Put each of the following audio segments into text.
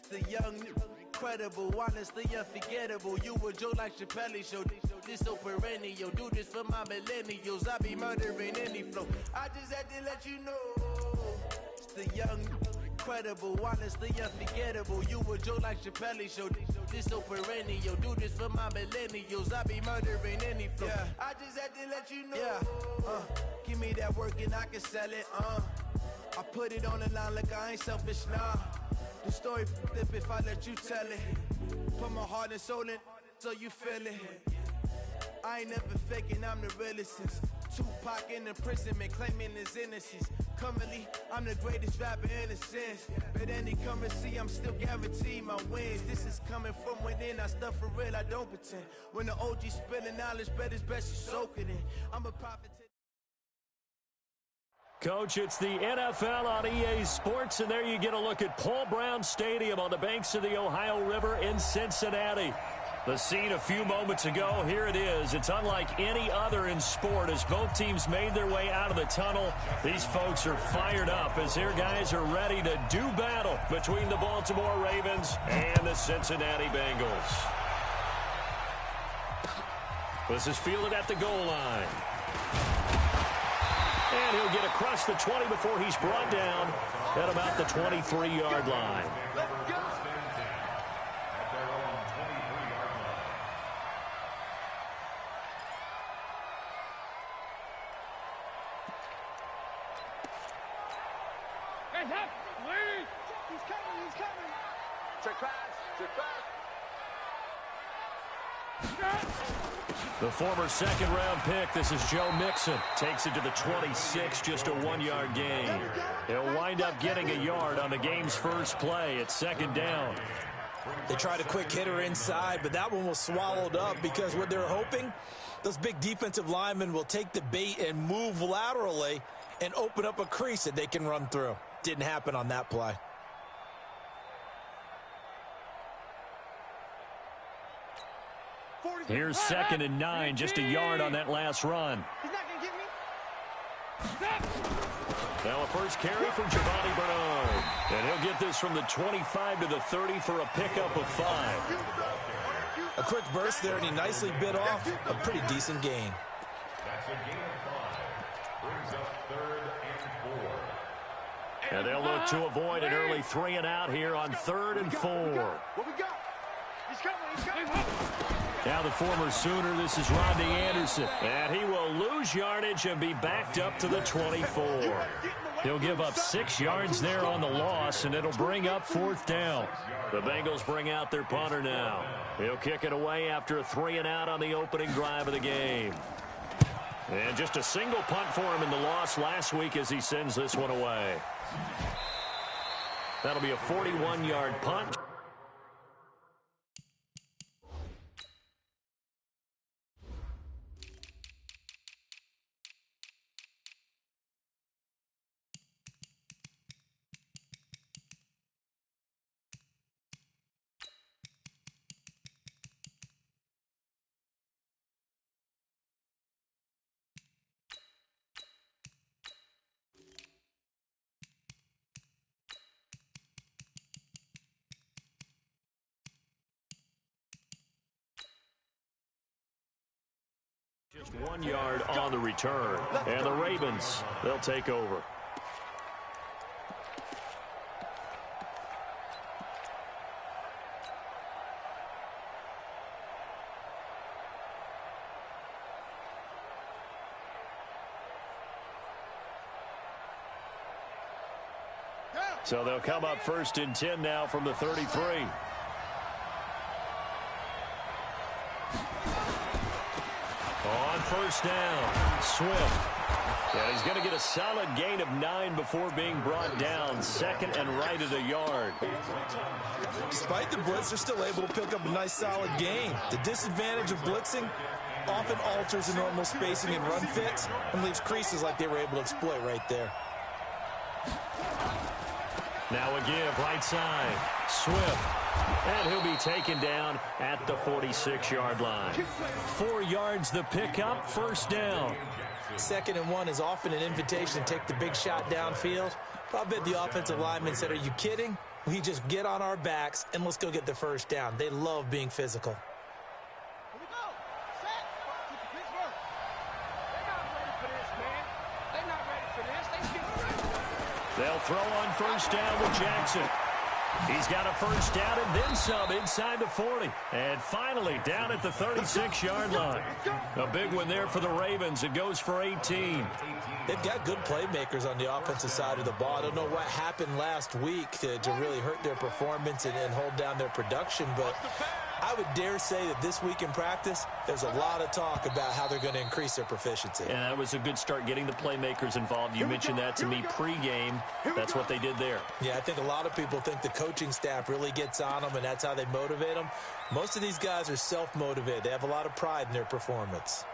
The young, incredible, honestly unforgettable. You a joke like Chappelle Show. This so perennial. Do this for my millennials. I be murdering any flow. I just had to let you know. It's the young, incredible, honestly unforgettable. You a joke like Chappelle Show. This so perennial. Do this for my millennials. I be murdering any flow. Yeah. I just had to let you know. Yeah. Give me that work and I can sell it. I put it on the line like I ain't selfish, nah. The story flip if I let you tell it. Put my heart and soul in so you feel it. I ain't never faking, I'm the realest since Tupac in imprisonment, claiming his innocence. Currently, I'm the greatest rapper in a sense. But any currency, I'm still guaranteed my wins. This is coming from within, I stuff for real, I don't pretend. When the OG spilling knowledge, bet it's best you soak it in. I'm a prophet. Coach, it's the NFL on EA Sports, and there you get a look at Paul Brown Stadium on the banks of the Ohio River in Cincinnati. The scene a few moments ago, here it is. It's unlike any other in sport as both teams made their way out of the tunnel. These folks are fired up as their guys are ready to do battle between the Baltimore Ravens and the Cincinnati Bengals. This is fielded at the goal line. And he'll get across the 20 before he's brought down at about the 23-yard line. He's coming. Check pass. The former second-round pick, this is Joe Mixon, takes it to the 26, just a 1-yard gain. He'll wind up getting a yard on the game's first play. It's second down. They tried a quick hitter inside, but that one was swallowed up because what they're hoping, those big defensive linemen will take the bait and move laterally and open up a crease that they can run through. Didn't happen on that play. Here's 2nd and 9, just a yard on that last run. He's not going to get me. Now a first carry from Giovanni Bernard. And he'll get this from the 25 to the 30 for a pickup of 5. A quick burst there, and he nicely bit off a pretty decent gain. That's a gain of 5. Brings up 3rd and 4. And they'll look to avoid an early 3 and out here on 3rd and 4. What we got? He's coming. Now the former Sooner, this is Rodney Anderson. And he will lose yardage and be backed up to the 24. He'll give up 6 yards there on the loss, and it'll bring up 4th down. The Bengals bring out their punter now. He'll kick it away after a 3 and out on the opening drive of the game. And just a single punt for him in the loss last week as he sends this one away. That'll be a 41-yard punt. Just 1 yard on the return. And the Ravens, they'll take over. So they'll come up 1st and 10 now from the 33. On 1st down, Swift. And he's going to get a solid gain of 9 before being brought down. 2nd and right at a yard. Despite the blitz, they're still able to pick up a nice solid gain. The disadvantage of blitzing often alters the normal spacing and run fits and leaves creases like they were able to exploit right there. Now a give, right side, Swift. And he'll be taken down at the 46-yard line. 4 yards the pickup, 1st down. 2nd and 1 is often an invitation to take the big shot downfield. I bet the offensive lineman said, "Are you kidding? We just get on our backs and let's go get the first down. They love being physical. Here we go. Set. Pittsburgh. They're not ready for this, man. They're not ready for this. They get ready. They'll throw on first down with Jackson. He's got a first down and then some inside the 40. And finally down at the 36-yard line. A big one there for the Ravens. It goes for 18. They've got good playmakers on the offensive side of the ball. I don't know what happened last week to really hurt their performance and hold down their production, but I would dare say that this week in practice, there's a lot of talk about how they're going to increase their proficiency. And that was a good start getting the playmakers involved. You mentioned that to me pregame. That's what they did there. Yeah, I think a lot of people think the coaching staff really gets on them, and that's how they motivate them. Most of these guys are self-motivated. They have a lot of pride in their performance.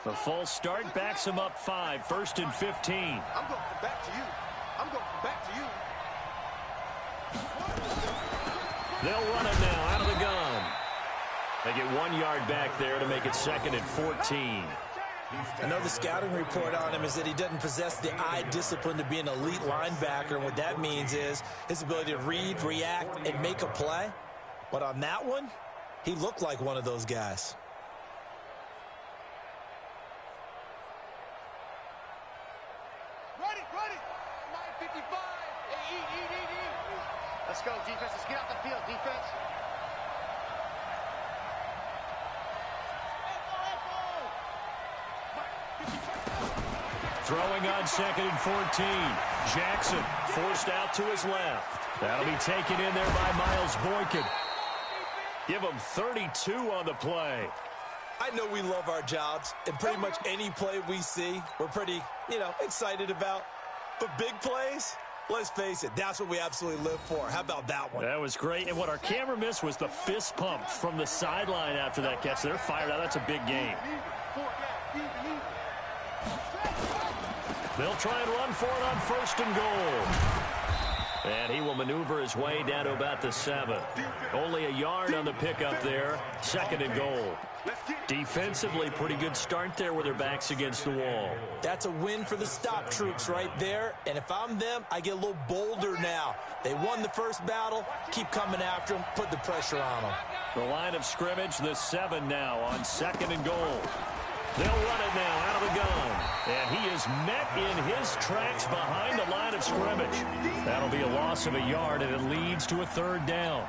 The false start backs him up 5, 1st and 15. I'm going back to you. I'm going back to you. They'll run it now out of the gun. They get 1 yard back there to make it 2nd and 14. I know the scouting report on him is that he doesn't possess the eye discipline to be an elite linebacker, and what that means is his ability to read, react, and make a play. But on that one, he looked like one of those guys. Ready. 55. Hey, eat. Let's go, defense. Let's get out the field, defense. Throwing on 2nd and 14. Jackson forced out to his left. That'll be taken in there by Miles Boykin. Give him 32 on the play. I know we love our jobs, and pretty much any play we see, we're pretty, excited about. But big plays, let's face it, that's what we absolutely live for. How about that one? That was great. And what our camera missed was the fist pump from the sideline after that catch. They're fired out. That's a big game. They'll try and run for it on 1st and goal. And he will maneuver his way down to about the 7. Only a yard on the pickup there. 2nd and goal. Defensively, pretty good start there with their backs against the wall. That's a win for the stop troops right there. And if I'm them, I get a little bolder now. They won the first battle. Keep coming after them. Put the pressure on them. The line of scrimmage, the 7 now on 2nd and goal. They'll run it now out of the gun. And he is met in his tracks behind the line of scrimmage. That'll be a loss of a yard, and it leads to a 3rd down.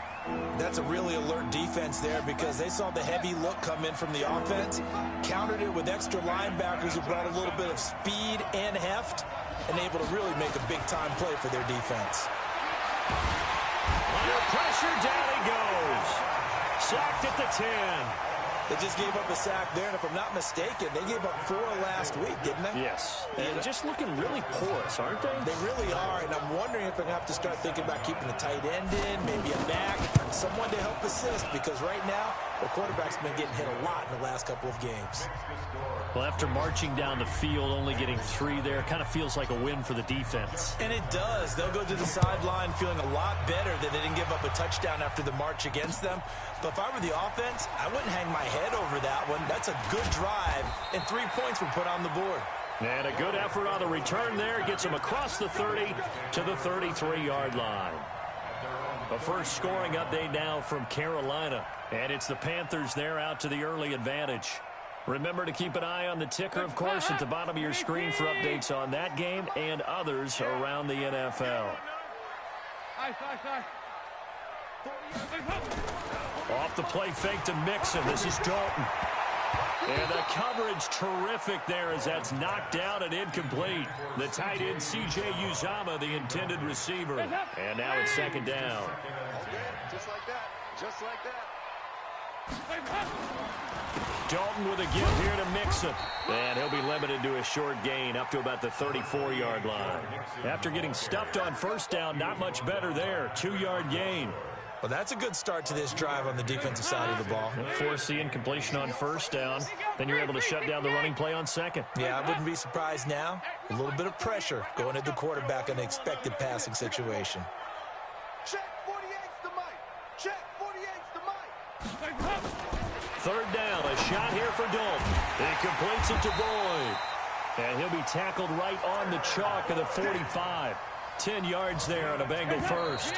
That's a really alert defense there because they saw the heavy look come in from the offense, countered it with extra linebackers who brought a little bit of speed and heft, and able to really make a big-time play for their defense. Under pressure, down he goes. Sacked at the 10. They just gave up a sack there, and if I'm not mistaken, they gave up 4 last week, didn't they? Yes. And just looking really porous, aren't they? They really are, and I'm wondering if they're going to have to start thinking about keeping the tight end in, maybe a back, someone to help assist, because right now, the quarterback's been getting hit a lot in the last couple of games. Well, after marching down the field, only getting 3 there, kind of feels like a win for the defense. And it does. They'll go to the sideline feeling a lot better that they didn't give up a touchdown after the march against them. But if I were the offense, I wouldn't hang my head over that one. That's a good drive, and 3 points were put on the board. And a good effort on the return there. Gets him across the 30 to the 33-yard line. A first scoring update now from Carolina. And it's the Panthers there out to the early advantage. Remember to keep an eye on the ticker, of course, at the bottom of your screen for updates on that game and others around the NFL. Off the play fake to Mixon. This is Dalton. And the coverage terrific there as that's knocked down and incomplete. The tight end, C.J. Uzomah, the intended receiver. And now it's 2nd down. Just like that. Just like that. Dalton with a give here to Mixon. And he'll be limited to a short gain up to about the 34-yard line. After getting stuffed on 1st down, not much better there. 2-yard gain. Well, that's a good start to this drive on the defensive side of the ball. Force the incompletion on 1st down. Then you're able to shut down the running play on 2nd. Yeah, I wouldn't be surprised now. A little bit of pressure going at the quarterback in an expected passing situation. Check 48's the mic. Check 48's the mic. 3rd down, a shot here for Dalton. He completes it to Boyd. And he'll be tackled right on the chalk of the 45. 10 yards there on a Bengal first.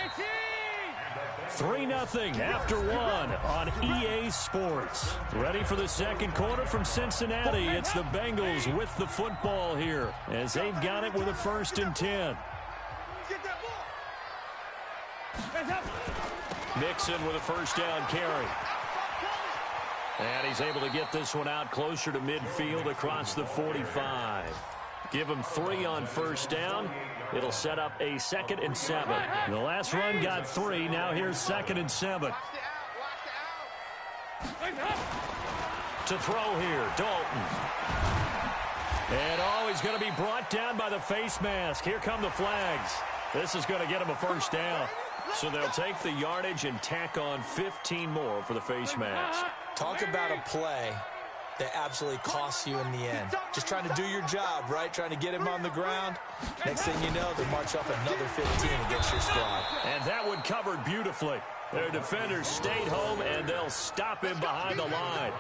3-0 after one on EA Sports. Ready for the second quarter from Cincinnati. It's the Bengals with the football here as they've got it with a 1st and 10. Mixon with a first down carry. And he's able to get this one out closer to midfield across the 45. Give him 3 on first down. It'll set up a 2nd and 7. The last run got 3. Now here's 2nd and 7. To throw here, Dalton. And he's going to be brought down by the face mask. Here come the flags. This is going to get him a first down. So they'll take the yardage and tack on 15 more for the face mask. Talk about a play that absolutely costs you in the end. Just trying to do your job, right? Trying to get him on the ground. Next thing you know, they march up another 15 against your squad. And that one covered beautifully. Their defenders stayed home, and they'll stop him behind the line.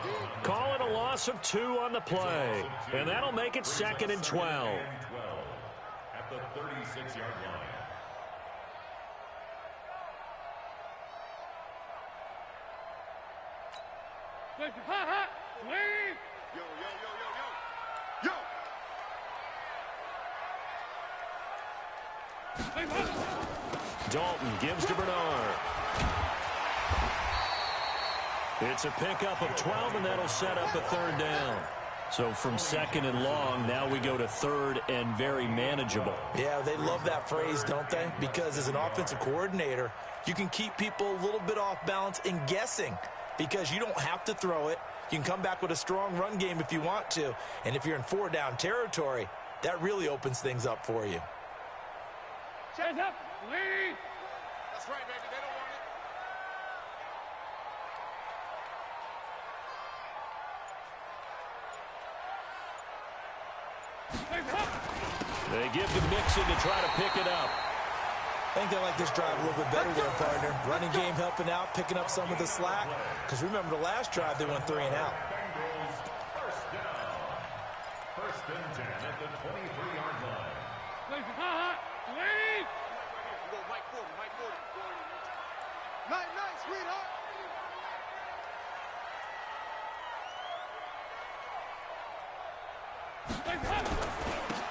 Call it a loss of 2 on the play. And that'll make it 2nd and 12. At the 36-yard line. Dalton gives to Bernard. It's a pickup of 12, and that'll set up a 3rd down. So from 2nd and long, now we go to 3rd and very manageable. Yeah, they love that phrase, don't they? Because as an offensive coordinator, you can keep people a little bit off balance and guessing because you don't have to throw it. You can come back with a strong run game if you want to. And if you're in 4-down territory, that really opens things up for you. Chase up, lead. That's right, baby. They don't want it. They give to Mixon to try to pick it up. I think they like this drive a little bit better there, partner. Running game helping out, picking up some of the slack. Because remember the last drive, they went 3 and out. Bengals first down. 1st and 10 at the 23-yard line. Lead. Go, Mike 40, Mike 40. Nice, sweetheart.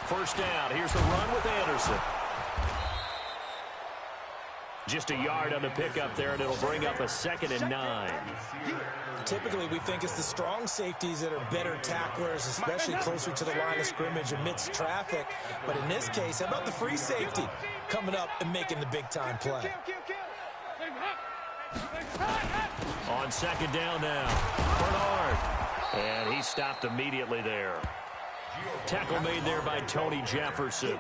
First down. Here's the run with Anderson. Just a yard on the pickup there, and it'll bring up a 2nd and 9. Typically, we think it's the strong safeties that are better tacklers, especially closer to the line of scrimmage amidst traffic. But in this case, how about the free safety coming up and making the big-time play? On 2nd down now, Bernard. And he stopped immediately there. Tackle made there by Tony Jefferson.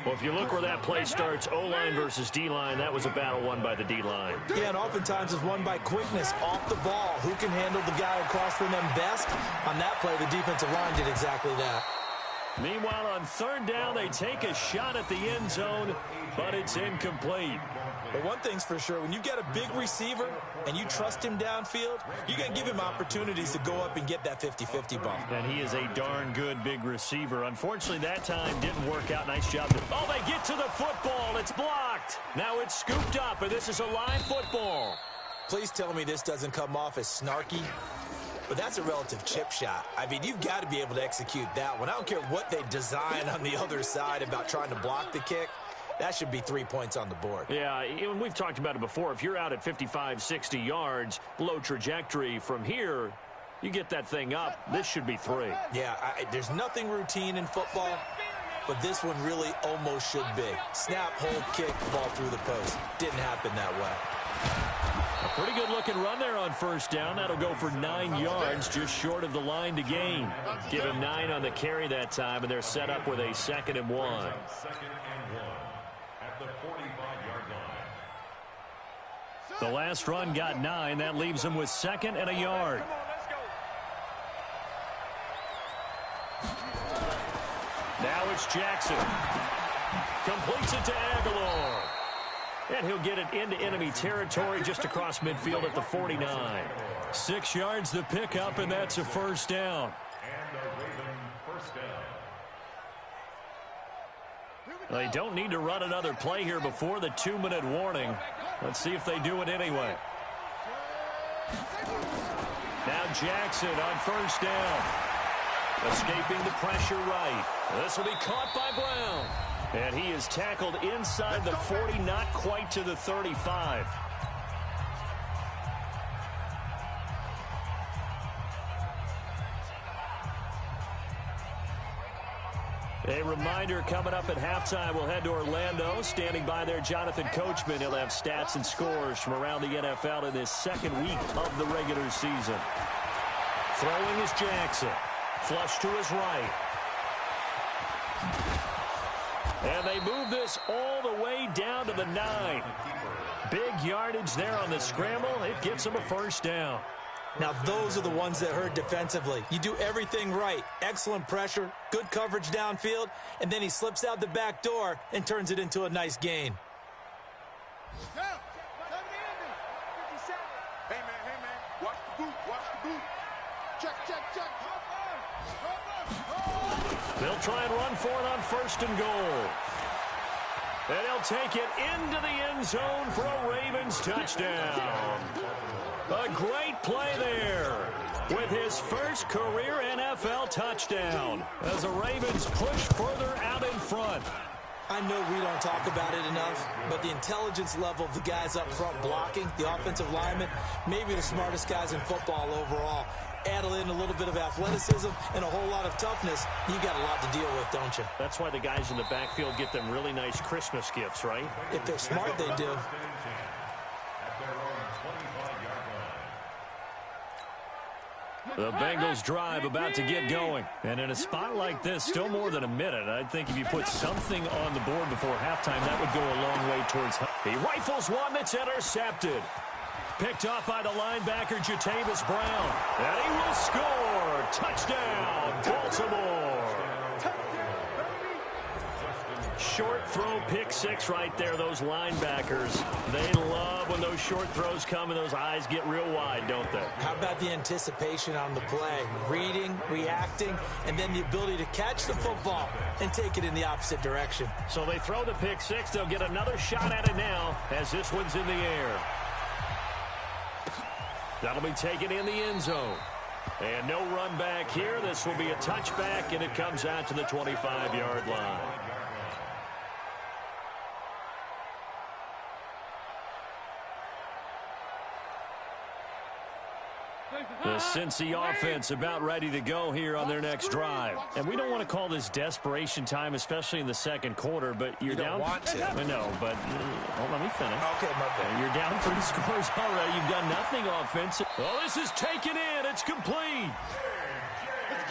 Well, if you look where that play starts, O-line versus D-line, that was a battle won by the D-line. Yeah, and oftentimes it's won by quickness off the ball. Who can handle the guy across from them best? On that play, the defensive line did exactly that. Meanwhile, on 3rd down, they take a shot at the end zone, but it's incomplete. But one thing's for sure, when you get a big receiver and you trust him downfield, you're going to give him opportunities to go up and get that 50-50 ball. And he is a darn good big receiver. Unfortunately, that time didn't work out. Nice job. Oh, they get to the football. It's blocked. Now it's scooped up, and this is a live football. Please tell me this doesn't come off as snarky. But that's a relative chip shot. I mean, you've got to be able to execute that one. I don't care what they design on the other side about trying to block the kick. That should be 3 points on the board. Yeah, and we've talked about it before. If you're out at 55, 60 yards, low trajectory from here, you get that thing up. This should be 3. Yeah, there's nothing routine in football, but this one really almost should be. Snap, hold, kick, ball through the post. Didn't happen that way. A pretty good-looking run there on 1st down. That'll go for 9 yards, just short of the line to gain. Give him 9 on the carry that time, and they're set up with a 2nd and 1. 2nd and 1 at the 45-yard line. The last run got 9. That leaves them with 2nd and a yard. Now it's Jackson. Completes it to Aguilar. And he'll get it into enemy territory just across midfield at the 49. 6 yards the pickup, and that's a 1st down. And a Raven first down. They don't need to run another play here before the 2-minute warning. Let's see if they do it anyway. Now Jackson on first down. Escaping the pressure right. This will be caught by Brown. And he is tackled inside the 40, not quite to the 35. A reminder, coming up at halftime, we'll head to Orlando. Standing by there, Jonathan Coachman. He'll have stats and scores from around the NFL in this second week of the regular season. Throwing is Jackson. Flush to his right. And they move this all the way down to the 9. Big yardage there on the scramble. It gets them a first down. Now, those are the ones that hurt defensively. You do everything right. Excellent pressure, good coverage downfield, and then he slips out the back door and turns it into a nice gain. Hey, man, watch the boot. Check. They'll try and run for it on first and goal. And he'll take it into the end zone for a Ravens touchdown. A great play there with his first career NFL touchdown as the Ravens push further out in front. I know we don't talk about it enough, but the intelligence level of the guys up front blocking, the offensive linemen, maybe the smartest guys in football overall. Add in a little bit of athleticism and a whole lot of toughness, you got a lot to deal with, don't you? That's why the guys in the backfield get them really nice Christmas gifts, right? If they're smart, they do. The Bengals drive about to get going. And in a spot like this, still more than a minute, I think if you put something on the board before halftime, that would go a long way towards... He rifles one that's intercepted. Picked off by the linebacker, Jatavis Brown. And he will score. Touchdown, Baltimore. Short throw, pick six right there, those linebackers. They love when those short throws come and those eyes get real wide, don't they? How about the anticipation on the play? Reading, reacting, and then the ability to catch the football and take it in the opposite direction. So they throw the pick six. They'll get another shot at it now as this one's in the air. That'll be taken in the end zone. And no run back here. This will be a touchback, and it comes out to the 25-yard line. The Cincy offense about ready to go here on their next drive. And we don't want to call this desperation time, especially in the second quarter, but you're down. You don't want to. I know, but let me finish. Okay, my bad. You're down 3 scores already. You've done nothing offensive. Oh, this is taken in. It's complete.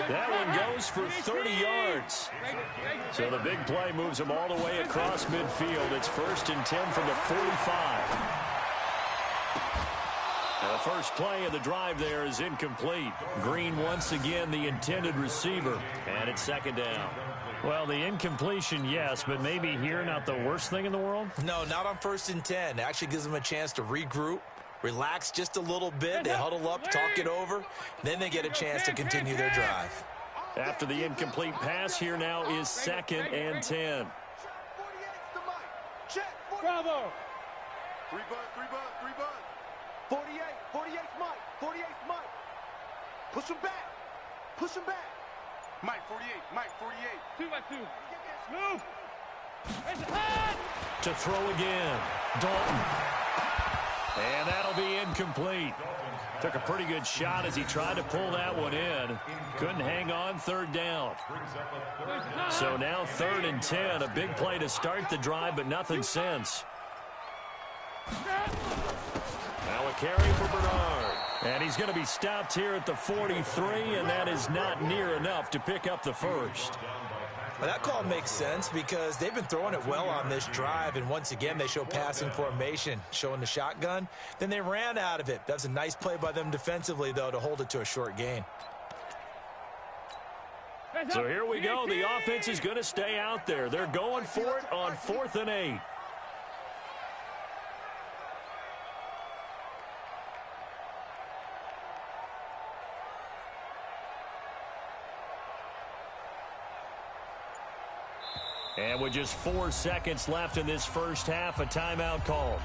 That one goes for 30 yards. So the big play moves them all the way across midfield. It's 1st and 10 from the 45. The first play of the drive there is incomplete. Green once again the intended receiver, and it's 2nd down. Well, the incompletion, yes, but maybe here not the worst thing in the world? No, not on 1st and 10. It actually gives them a chance to regroup, relax just a little bit. They huddle up, talk it over. Then they get a chance to continue their drive. After the incomplete pass, here now is 2nd and 10. Bravo. 3 bud. 48's Mike. Push him back. Mike, 48. 2 by 2. Move. To throw again. Dalton. And that'll be incomplete. Took a pretty good shot as he tried to pull that one in. Couldn't hang on, 3rd down. So now 3rd and 10. A big play to start the drive, but nothing since. Now a carry for Bernard. And he's going to be stopped here at the 43, and that is not near enough to pick up the first. Well, that call makes sense because they've been throwing it well on this drive, and once again they show passing formation, showing the shotgun. Then they ran out of it. That was a nice play by them defensively, though, to hold it to a short gain. So here we go. The offense is going to stay out there. They're going for it on 4th and 8. And with just 4 seconds left in this first half, a timeout called.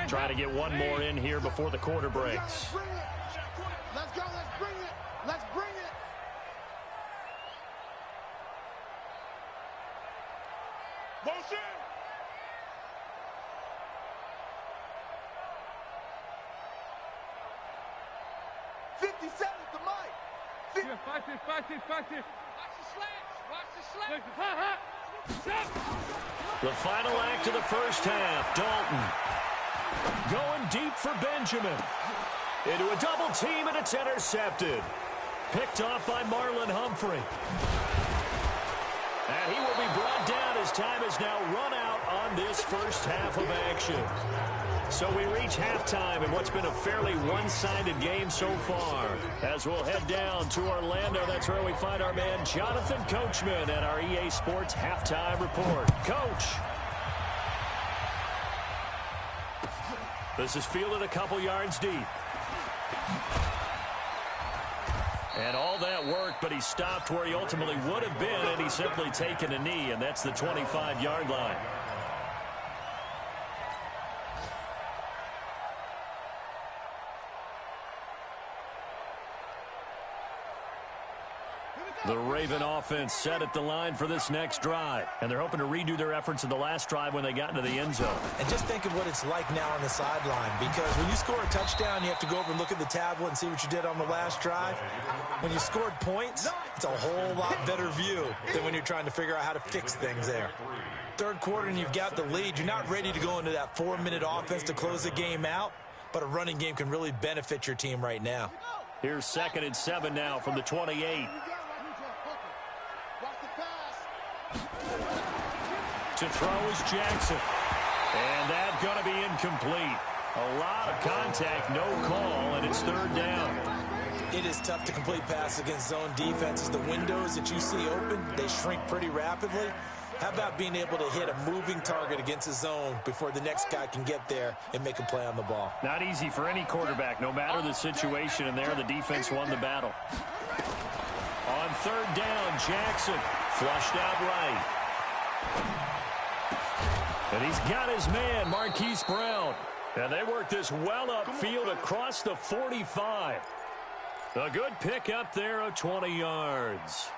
Trying to get one more in here before the quarter breaks. Let's go, let's bring it. Let's bring it. Motion. 50 seconds to Mike. Yeah, watch this. Watch the slants. The final act of the first half. Dalton going deep for Benjamin. Into a double team, and it's intercepted. Picked off by Marlon Humphrey. And he will be brought down as time has now run out on this first half of action. So we reach halftime in what's been a fairly one-sided game so far. As we'll head down to Orlando, that's where we find our man Jonathan Coachman at our EA Sports Halftime Report. Coach. This is fielded a couple yards deep. And all that work, but he stopped where he ultimately would have been, and he's simply taken a knee, and that's the 25-yard line. The Raven offense set at the line for this next drive. And they're hoping to redo their efforts in the last drive when they got into the end zone. And just think of what it's like now on the sideline, because when you score a touchdown, you have to go over and look at the tablet and see what you did on the last drive. When you scored points, it's a whole lot better view than when you're trying to figure out how to fix things there. Third quarter and you've got the lead. You're not ready to go into that 4-minute offense to close the game out, but a running game can really benefit your team right now. Here's 2nd and 7 now from the 28. To throw is Jackson. And that's going to be incomplete. A lot of contact, no call, and it's 3rd down. It is tough to complete passes against zone defenses. The windows that you see open, they shrink pretty rapidly. How about being able to hit a moving target against a zone before the next guy can get there and make a play on the ball? Not easy for any quarterback, no matter the situation, and there the defense won the battle. On 3rd down, Jackson flushed out right. And he's got his man, Marquise Brown. And they work this well upfield across the 45. A good pick up there of 20 yards.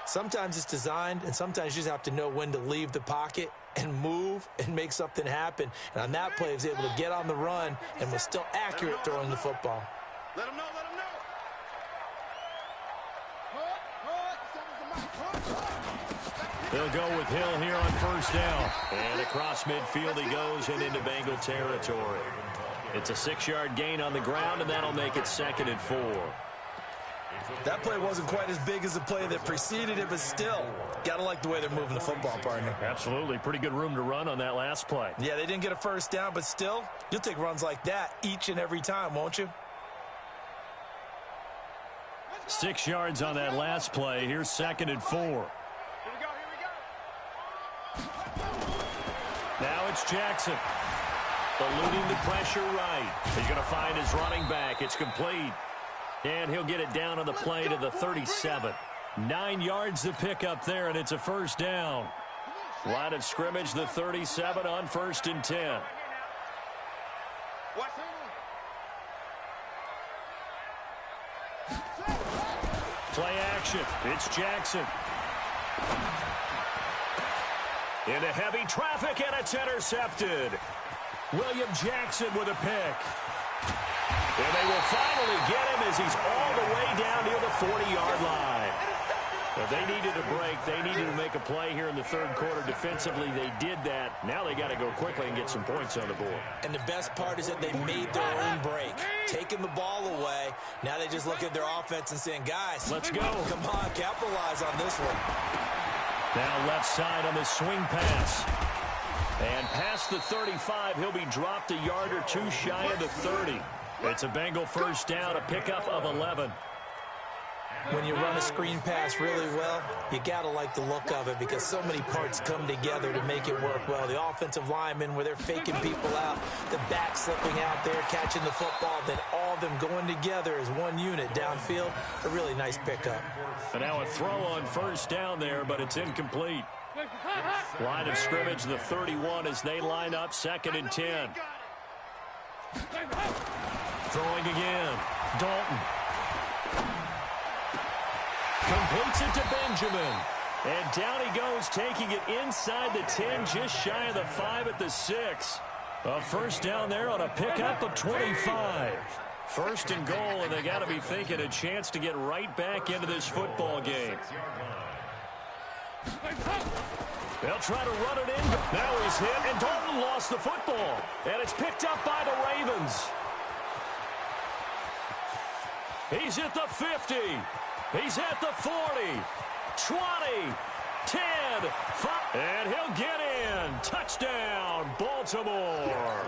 Sometimes it's designed, and sometimes you just have to know when to leave the pocket and move and make something happen. And on that play, he was able to get on the run and was still accurate throwing the football. Let him know, let him know. They'll go with Hill here on 1st down. And across midfield he goes and into Bengal territory. It's a 6-yard gain on the ground, and that'll make it 2nd and 4. That play wasn't quite as big as the play that preceded it, but still, got to like the way they're moving the football, partner. Absolutely. Pretty good room to run on that last play. Yeah, they didn't get a 1st down, but still, you'll take runs like that each and every time, won't you? 6 yards on that last play. Here's 2nd and 4. Now it's Jackson. Eluding the pressure right. He's going to find his running back. It's complete. And he'll get it down on the play to the 37. 9 yards to pick up there, and it's a 1st down. Line of scrimmage, the 37 on 1st and 10. Play action. It's Jackson. Into heavy traffic, and it's intercepted. William Jackson with a pick. And they will finally get him as he's all the way down near the 40-yard line. But they needed a break. They needed to make a play here in the 3rd quarter. Defensively, they did that. Now they got to go quickly and get some points on the board. And the best part is that they made their own break. Taking the ball away. Now they just look at their offense and saying, guys, let's go. Come on, capitalize on this one. Now left side on the swing pass. And past the 35, he'll be dropped a yard or two shy of the 30. It's a Bengal 1st down, a pickup of 11. When you run a screen pass really well, you got to like the look of it because so many parts come together to make it work well. The offensive linemen, where they're faking people out, the back slipping out there, catching the football, then all of them going together as one unit downfield. A really nice pickup. And now a throw on first down there, but it's incomplete. Line of scrimmage, the 31 as they line up, 2nd and 10. Throwing again. Dalton. Completes it to Benjamin. And down he goes, taking it inside the 10, just shy of the 5 at the 6. A first down there on a pickup of 25. 1st and goal, and they got to be thinking a chance to get right back into this football game. They'll try to run it in. Now he's hit, and Dalton lost the football. And it's picked up by the Ravens. He's at the 50. He's at the 40, 20, 10, 5, and he'll get in. Touchdown, Baltimore.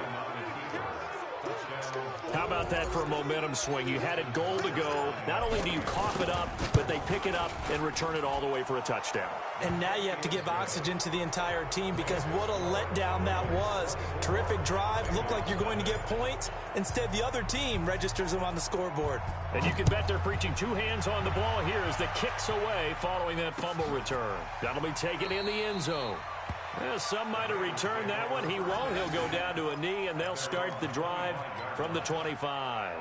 How about that for a momentum swing? You had it goal to go. Not only do you cough it up, but they pick it up and return it all the way for a touchdown. And now you have to give oxygen to the entire team because what a letdown that was. Terrific drive. Looked like you're going to get points. Instead, the other team registers them on the scoreboard. And you can bet they're preaching 2 hands on the ball here as the kick's away following that fumble return. That'll be taken in the end zone. Well, some might have returned that one. He won't. He'll go down to a knee, and they'll start the drive from the 25.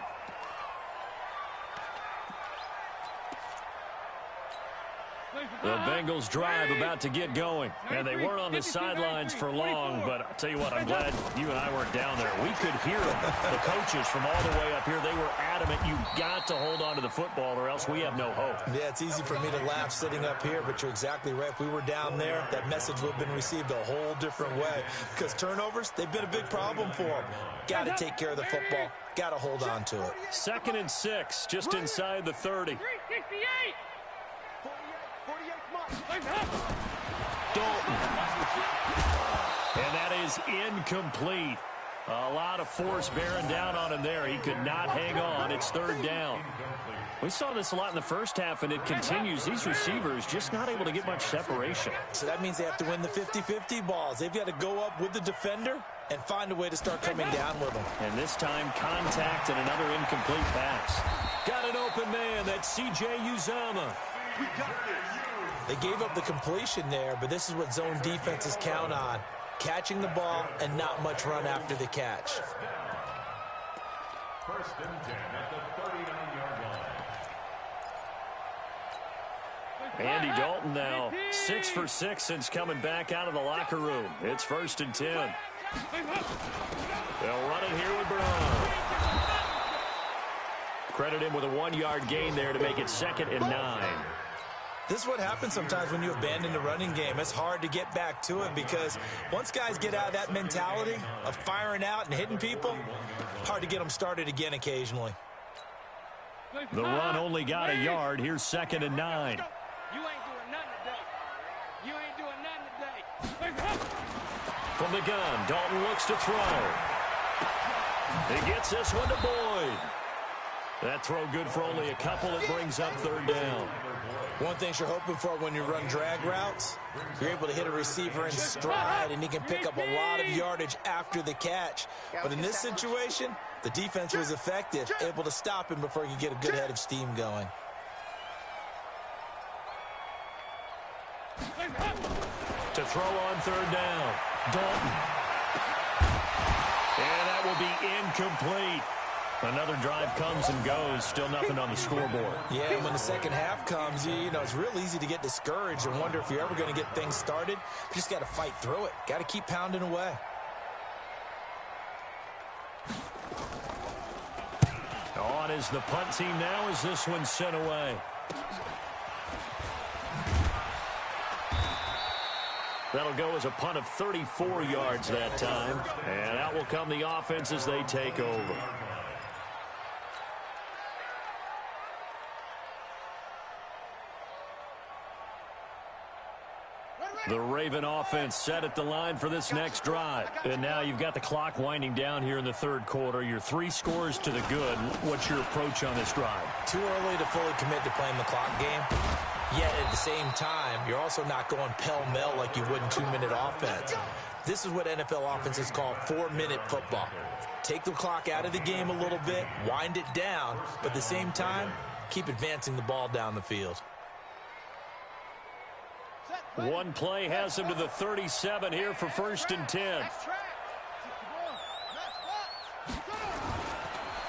The Bengals drive about to get going. And they weren't on the sidelines for long, but I'll tell you what, I'm glad you and I weren't down there. We could hear them. The coaches from all the way up here, they were adamant. You've got to hold on to the football or else we have no hope. Yeah, it's easy for me to laugh sitting up here, but you're exactly right. If we were down there, that message would have been received a whole different way because turnovers, they've been a big problem for them. Got to take care of the football. Got to hold on to it. 2nd and 6, just inside the 30. 368. Dalton. And that is incomplete. A lot of force bearing down on him there. He could not hang on. It's 3rd down. We saw this a lot in the first half, and it continues. These receivers just not able to get much separation. So that means they have to win the 50-50 balls. They've got to go up with the defender and find a way to start coming down with them. And this time, contact and another incomplete pass. Got an open man. That's C.J. Uzomah. They gave up the completion there, but this is what zone defenses count on. Catching the ball and not much run after the catch. 1st and 10 at the 39-yard line. Andy Dalton now 6 for 6 since coming back out of the locker room. It's 1st and 10. They'll run it here with Brown. Credit him with a 1-yard gain there to make it 2nd and 9. This is what happens sometimes when you abandon the running game. It's hard to get back to it because once guys get out of that mentality of firing out and hitting people, hard to get them started again occasionally. The run only got a yard. Here's 2nd and 9. You ain't doing nothing today. You ain't doing nothing today. From the gun, Dalton looks to throw. He gets this one to Boyd. That throw good for only a couple. It brings up 3rd down. One thing you're hoping for when you run drag routes, you're able to hit a receiver in stride, and he can pick up a lot of yardage after the catch. But in this situation, the defense was effective, able to stop him before he could get a good head of steam going. To throw on 3rd down, Dalton. And that will be incomplete. Another drive comes and goes. Still nothing on the scoreboard. Yeah, and when the second half comes, you know, it's real easy to get discouraged and wonder if you're ever going to get things started. You just got to fight through it. Got to keep pounding away. On is the punt team now as this one's sent away. That'll go as a punt of 34 yards that time. And out will come the offense as they take over. The Raven offense set at the line for this next drive. And now you've got the clock winding down here in the third quarter. You're 3 scores to the good. What's your approach on this drive? Too early to fully commit to playing the clock game. Yet at the same time, you're also not going pell-mell like you would in 2-minute offense. This is what NFL offenses call 4-minute football. Take the clock out of the game a little bit, wind it down, but at the same time, keep advancing the ball down the field. One play has him to the 37 here for 1st and 10.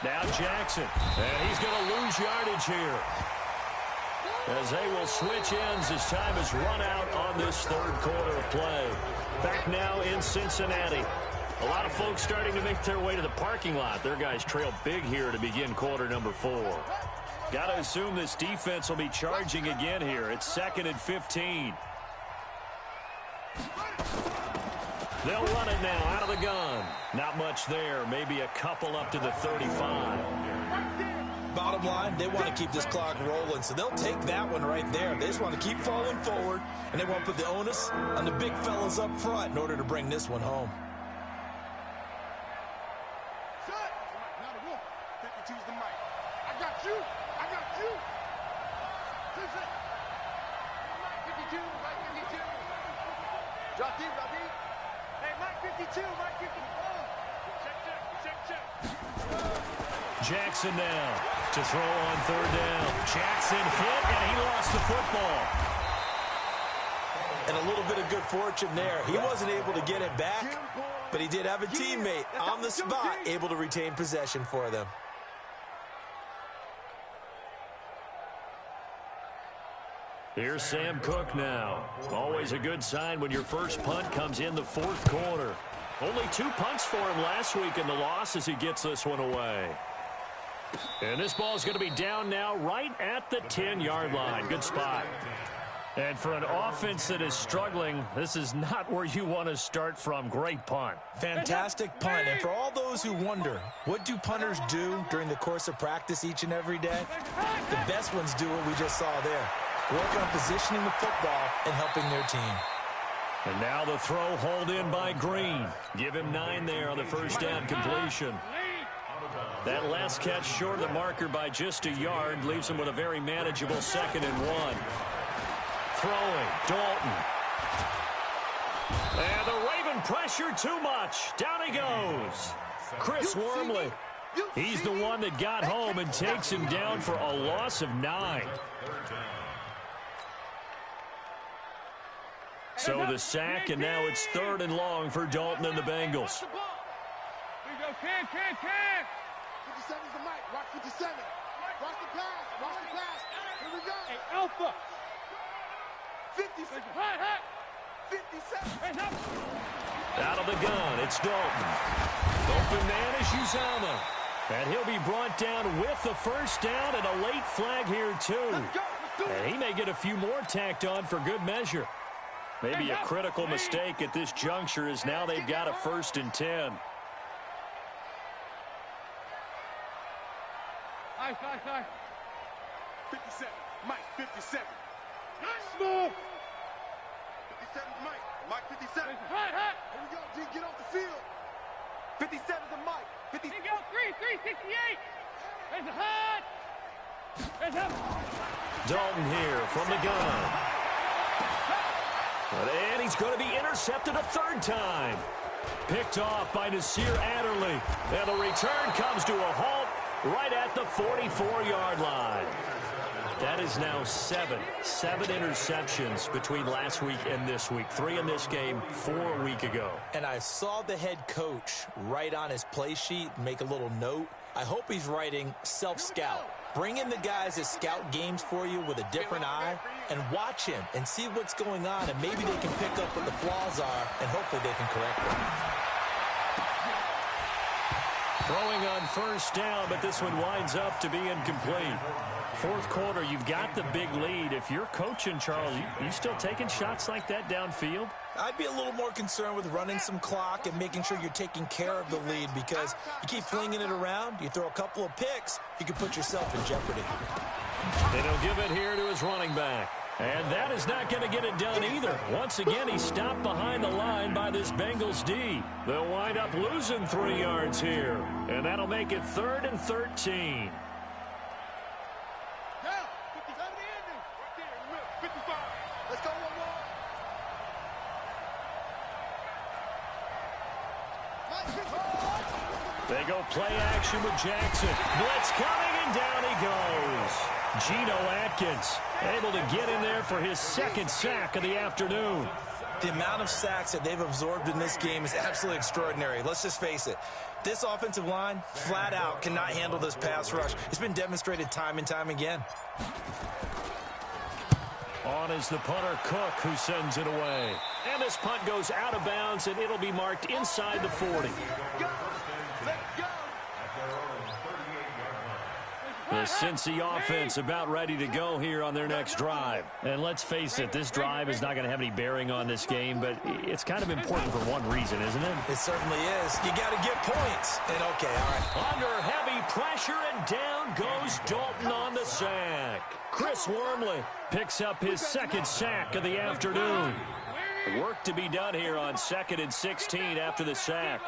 Now Jackson, and he's going to lose yardage here, as they will switch ends as time has run out on this third quarter of play. Back now in Cincinnati. A lot of folks starting to make their way to the parking lot. Their guys trail big here to begin quarter number 4. Got to assume this defense will be charging again here. It's 2nd and 15. They'll run it now out of the gun. Not much there. Maybe a couple up to the 35. Bottom line, they want to keep this clock rolling, so they'll take that one right there. They just want to keep falling forward, and they won't put the onus on the big fellas up front in order to bring this one home. Jackson now to throw on 3rd down. Jackson hit, and he lost the football. And a little bit of good fortune there. He wasn't able to get it back, but he did have a teammate on the spot able to retain possession for them. Here's Sam Cook now. Always a good sign when your first punt comes in the 4th quarter. Only 2 punts for him last week in the loss as he gets this one away. And this ball is going to be down now right at the 10-yard line. Good spot. And for an offense that is struggling, this is not where you want to start from. Great punt. Fantastic punt. And for all those who wonder, what do punters do during the course of practice each and every day? The best ones do what we just saw there. Work on positioning the football and helping their team. And now the throw hauled in by Green. Give him 9 there on the first down completion. That last catch short of the marker by just a yard leaves him with a very manageable 2nd and 1. Throwing, Dalton. And the Raven pressure too much. Down he goes. Chris Wormley. He's the one that got home and takes him down for a loss of 9. So the sack, and now it's 3rd and long for Dalton and the Bengals. Here we go, 10. 57's the mic. Watch 57. Watch the pass. Watch the pass. Here we go. Hey, Alpha. 57. 57. Out of the gun, it's Dalton. Open man is Uzama. And he'll be brought down with the first down and a late flag here, too. And he may get a few more tacked on for good measure. Maybe a critical mistake at this juncture as now they've got a 1st and 10. Nice. 57. Mike, 57. Nice move. 57's Mike. Mike, 57. Here we go, G. Get off the field. 57's the Mike. 50. Here we go, 368. There's a hut. There's a... Dalton here from the gun. And he's going to be intercepted a 3rd time. Picked off by Nasir Adderley. And the return comes to a halt right at the 44-yard line. That is now 7 interceptions between last week and this week. 3 in this game, 4 a week ago. And I saw the head coach write on his play sheet, make a little note. I hope he's writing self-scout. Bring in the guys that scout games for you with a different eye and watch him and see what's going on, and maybe they can pick up what the flaws are, and hopefully they can correct them. Throwing on first down, but this one winds up to be incomplete. 4th quarter, you've got the big lead. If you're coaching, Charles, you still taking shots like that downfield? I'd be a little more concerned with running some clock and making sure you're taking care of the lead, because you keep flinging it around, you throw a couple of picks, you can put yourself in jeopardy. And he'll give it here to his running back. And that is not going to get it done either. Once again, he's stopped behind the line by this Bengals D. They'll wind up losing 3 yards here. And that'll make it 3rd and 13. They go play action with Jackson. Blitz coming, and down he goes. Geno Atkins able to get in there for his 2nd sack of the afternoon. The amount of sacks that they've absorbed in this game is absolutely extraordinary. Let's just face it. This offensive line, flat out, cannot handle this pass rush. It's been demonstrated time and time again. On is the punter, Cook, who sends it away. And this punt goes out of bounds, and it'll be marked inside the 40. The Cincy offense about ready to go here on their next drive. And let's face it, this drive is not going to have any bearing on this game, but it's kind of important for one reason, isn't it? It certainly is. You got to get points. And okay, all right. Under heavy pressure, and down goes Dalton on the sack. Chris Wormley picks up his 2nd sack of the afternoon. Work to be done here on 2nd and 16 after the sack.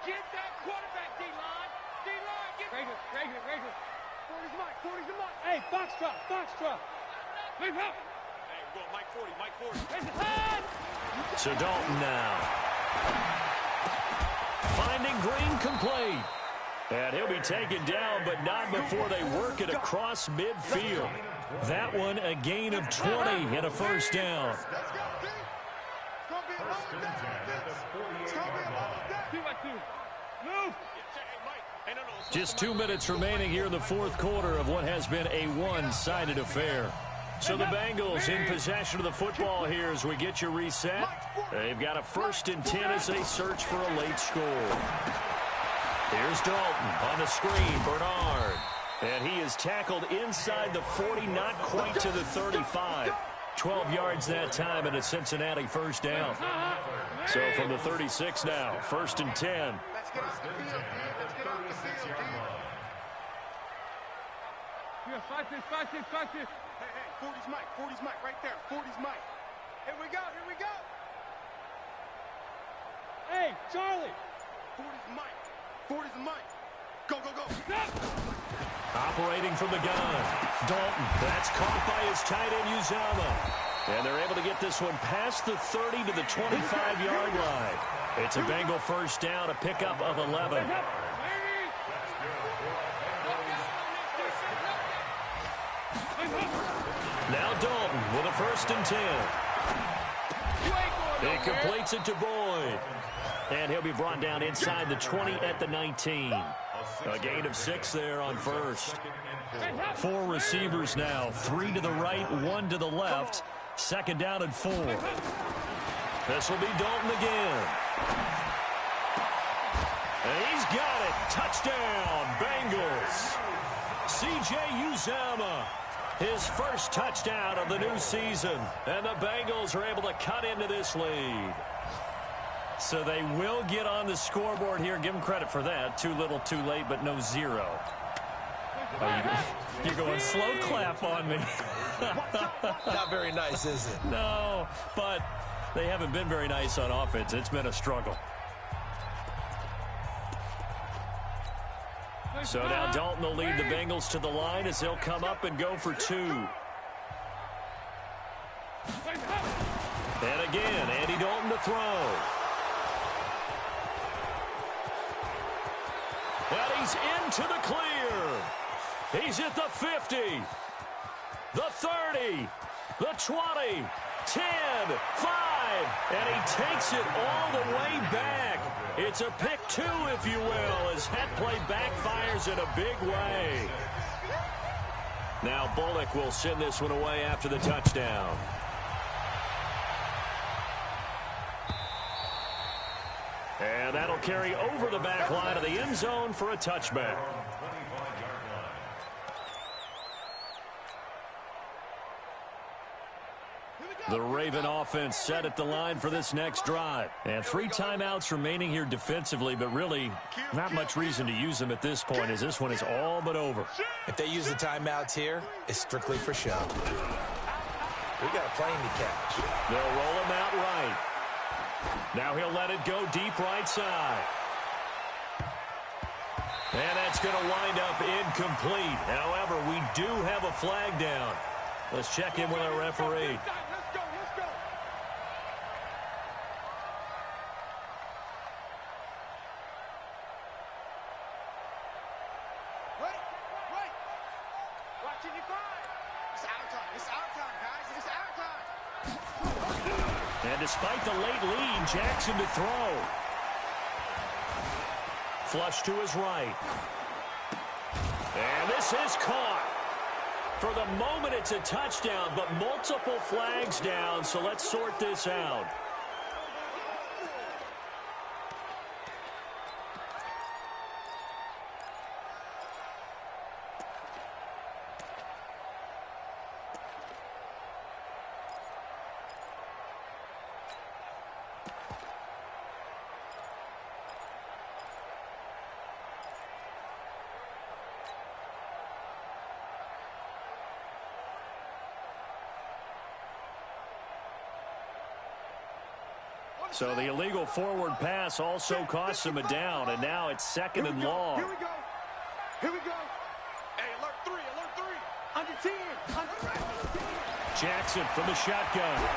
Get that quarterback, D-line. D-line, get it. Rager. 40's the mark. Hey, Foxtrot. Leave up. Hey, go Mike 40. Raise his hand. So Dalton now. Finding Green complete. And he'll be taken down, but not before they work it across midfield. That one a gain of 20 and a 1st down. Just 2 minutes remaining here in the 4th quarter of what has been a one-sided affair. So the Bengals in possession of the football here as we get you reset. They've got a 1st and 10 as they search for a late score. Here's Dalton on the screen, Bernard. And he is tackled inside the 40, not quite to the 35. 12 yards that time and a Cincinnati 1st down. So from the 36 now, 1st and 10. Let's get off the field, man. Let's get off the field, man. Yeah, fight this. Hey, 40's Mike, right there. 40's Mike. Here we go. Hey, Charlie. 40's Mike. Go. Operating from the gun. Dalton, that's caught by his tight end, Uzama. And they're able to get this one past the 30 to the 25-yard line. It's a Bengal 1st down, a pickup of 11. Now Dalton with a 1st and 10. He completes it to Boyd. And he'll be brought down inside the 20 at the 19. A gain of 6 there on 1st. 4 receivers now, 3 to the right, 1 to the left. 2nd down and 4. This will be Dalton again. And he's got it. Touchdown, Bengals. C.J. Uzama, his 1st touchdown of the new season. And the Bengals are able to cut into this lead. So they will get on the scoreboard here. Give them credit for that. Too little, too late, but no 0. You're going slow clap on me. Not very nice, is it? No, but they haven't been very nice on offense. It's been a struggle. So now Dalton will lead the Bengals to the line as they'll come up and go for 2. And again, Andy Dalton to throw. And he's into the clear. He's at the 50, the 30, the 20, 10, 5, and he takes it all the way back. It's a pick 2, if you will, as that play backfires in a big way. Now Bullock will send this one away after the touchdown. And that'll carry over the back line of the end zone for a touchback. The Raven offense set at the line for this next drive. And 3 timeouts remaining here defensively, but really not much reason to use them at this point as this one is all but over. If they use the timeouts here, it's strictly for show. We got a plane to catch. They'll roll him out right. Now he'll let it go deep right side. And that's going to wind up incomplete. However, we do have a flag down. Let's check in with our referee. And despite the late lead, Jackson to throw. Flush to his right. And this is caught. For the moment, it's a touchdown, but multiple flags down, so let's sort this out. So the illegal forward pass also costs him a down, and now it's 2nd and long. Here we go. Here we go. Hey, alert 3, alert 3. Under 10. Under 10. Jackson from the shotgun.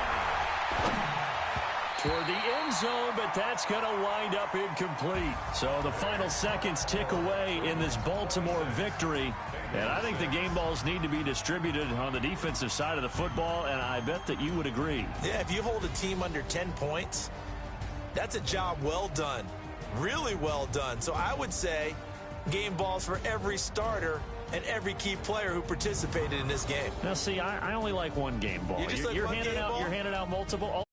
Toward the end zone, but that's going to wind up incomplete. So the final seconds tick away in this Baltimore victory. And I think the game balls need to be distributed on the defensive side of the football, and I bet that you would agree. Yeah, if you hold a team under 10 points, that's a job well done. Really well done. So I would say game balls for every starter and every key player who participated in this game. Now, see, I only like one game ball. You just like you're one handing game out, ball? You're handing out multiple.